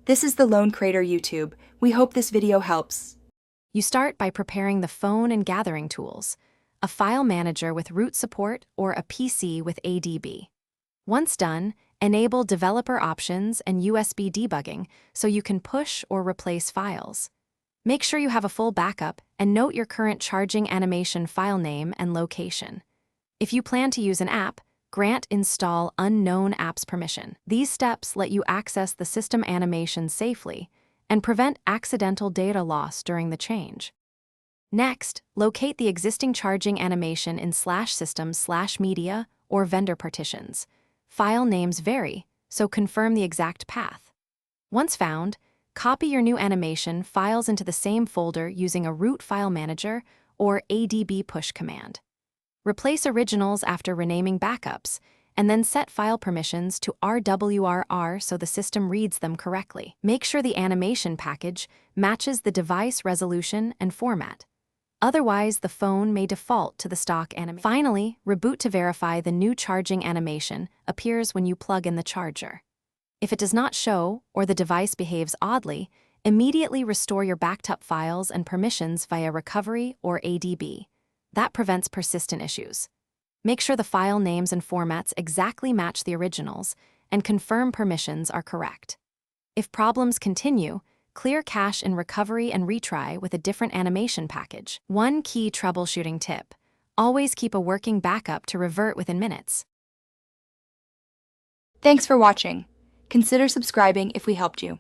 This is the Lone Crater YouTube. We hope this video helps. You start by preparing the phone and gathering tools, a file manager with root support, or a PC with ADB. Once done, enable developer options and USB debugging so you can push or replace files. Make sure you have a full backup and note your current charging animation file name and location. If you plan to use an app, grant Install Unknown Apps permission. These steps let you access the system animation safely and prevent accidental data loss during the change. Next, locate the existing charging animation in /system/media or vendor partitions. File names vary, so confirm the exact path. Once found, copy your new animation files into the same folder using a root file manager or ADB push command. Replace originals after renaming backups, and then set file permissions to RWRR so the system reads them correctly. Make sure the animation package matches the device resolution and format. Otherwise, the phone may default to the stock animation. Finally, reboot to verify the new charging animation appears when you plug in the charger. If it does not show or the device behaves oddly, immediately restore your backed up files and permissions via recovery or ADB. That prevents persistent issues. Make sure the file names and formats exactly match the originals and confirm permissions are correct. If problems continue, clear cache in recovery and retry with a different animation package. One key troubleshooting tip: always keep a working backup to revert within minutes. Thanks for watching. Consider subscribing if we helped you.